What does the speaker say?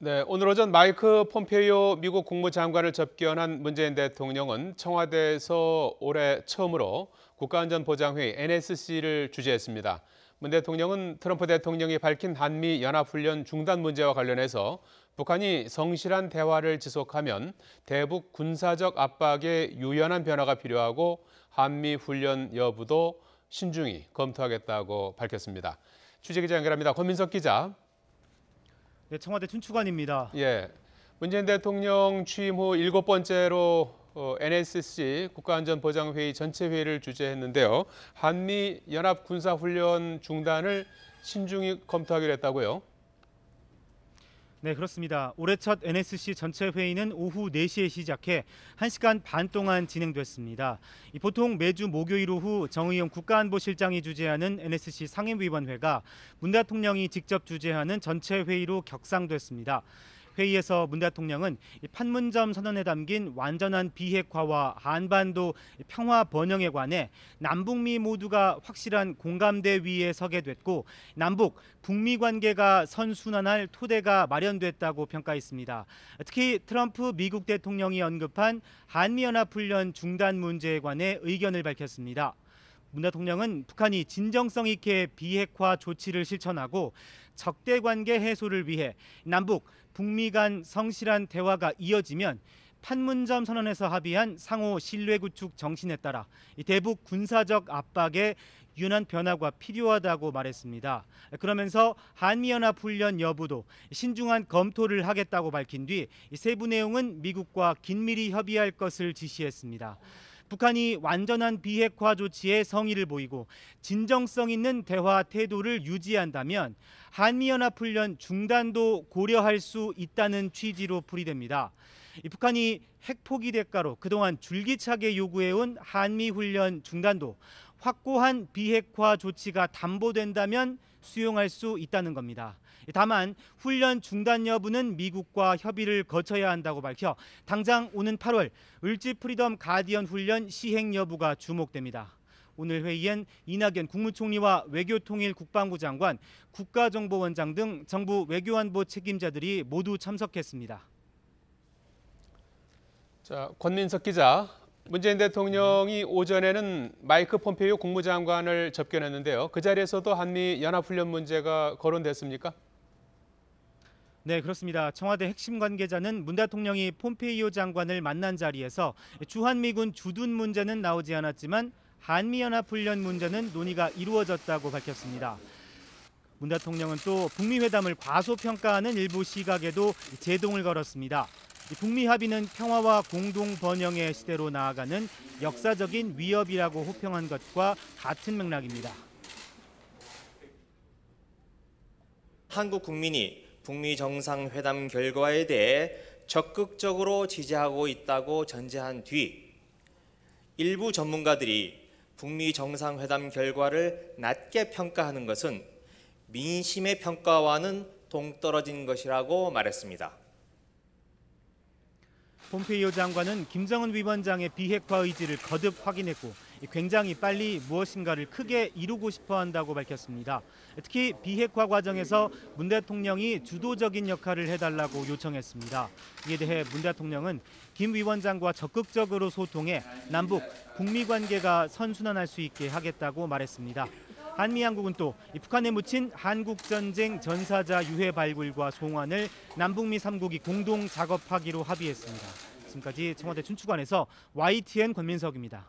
네, 오늘 오전 마이크 폼페이오 미국 국무장관을 접견한 문재인 대통령은 청와대에서 올해 처음으로 국가안전보장회의 NSC를 주재했습니다. 문 대통령은 트럼프 대통령이 밝힌 한미 연합훈련 중단 문제와 관련해서 북한이 성실한 대화를 지속하면 대북 군사적 압박에 유연한 변화가 필요하고 한미 훈련 여부도 신중히 검토하겠다고 밝혔습니다. 취재기자 연결합니다. 권민석 기자. 네, 청와대 춘추관입니다. 예, 문재인 대통령 취임 후 7번째로 NSC 국가안전보장회의 전체 회의를 주재했는데요. 한미 연합 군사훈련 중단을 신중히 검토하기로 했다고요? 네, 그렇습니다. 올해 첫 NSC 전체 회의는 오후 4시에 시작해 1시간 반 동안 진행됐습니다. 보통 매주 목요일 오후 정의용 국가안보실장이 주재하는 NSC 상임위원회가 문 대통령이 직접 주재하는 전체 회의로 격상됐습니다. 회의에서 문 대통령은 판문점 선언에 담긴 완전한 비핵화와 한반도 평화 번영에 관해 남북미 모두가 확실한 공감대 위에 서게 됐고 남북, 북미 관계가 선순환할 토대가 마련됐다고 평가했습니다. 특히 트럼프 미국 대통령이 언급한 한미연합훈련 중단 문제에 관해 의견을 밝혔습니다. 문 대통령은 북한이 진정성 있게 비핵화 조치를 실천하고 적대 관계 해소를 위해 남북, 북미 간 성실한 대화가 이어지면 판문점 선언에서 합의한 상호 신뢰 구축 정신에 따라 대북 군사적 압박에 유연한 변화가 필요하다고 말했습니다. 그러면서 한미연합훈련 여부도 신중한 검토를 하겠다고 밝힌 뒤 세부 내용은 미국과 긴밀히 협의할 것을 지시했습니다. 북한이 완전한 비핵화 조치에 성의를 보이고 진정성 있는 대화 태도를 유지한다면 한미연합훈련 중단도 고려할 수 있다는 취지로 풀이됩니다. 북한이 핵포기 대가로 그동안 줄기차게 요구해온 한미훈련 중단도 확고한 비핵화 조치가 담보된다면 수용할 수 있다는 겁니다. 다만 훈련 중단 여부는 미국과 협의를 거쳐야 한다고 밝혀 당장 오는 8월 을지 프리덤 가디언 훈련 시행 여부가 주목됩니다. 오늘 회의엔 이낙연 국무총리와 외교통일 국방부 장관, 국가정보원장 등 정부 외교안보 책임자들이 모두 참석했습니다. 자, 권민석 기자. 문재인 대통령이 오전에는 마이크 폼페이오 국무장관을 접견했는데요. 그 자리에서도 한미 연합훈련 문제가 거론됐습니까? 네, 그렇습니다. 청와대 핵심 관계자는 문 대통령이 폼페이오 장관을 만난 자리에서 주한미군 주둔 문제는 나오지 않았지만 한미연합훈련 문제는 논의가 이루어졌다고 밝혔습니다. 문 대통령은 또 북미 회담을 과소평가하는 일부 시각에도 제동을 걸었습니다. 북미 합의는 평화와 공동 번영의 시대로 나아가는 역사적인 위협이라고 호평한 것과 같은 맥락입니다. 한국 국민이 북미 정상회담 결과에 대해 적극적으로 지지하고 있다고 전제한 뒤 일부 전문가들이 북미 정상회담 결과를 낮게 평가하는 것은 민심의 평가와는 동떨어진 것이라고 말했습니다. 폼페이오 장관은 김정은 위원장의 비핵화 의지를 거듭 확인했고 굉장히 빨리 무엇인가를 크게 이루고 싶어 한다고 밝혔습니다. 특히 비핵화 과정에서 문 대통령이 주도적인 역할을 해달라고 요청했습니다. 이에 대해 문 대통령은 김 위원장과 적극적으로 소통해 남북, 북미 관계가 선순환할 수 있게 하겠다고 말했습니다. 한미양국은 또 북한에 묻힌 한국전쟁 전사자 유해 발굴과 송환을 남북미 3국이 공동 작업하기로 합의했습니다. 지금까지 청와대 춘추관에서 YTN 권민석입니다.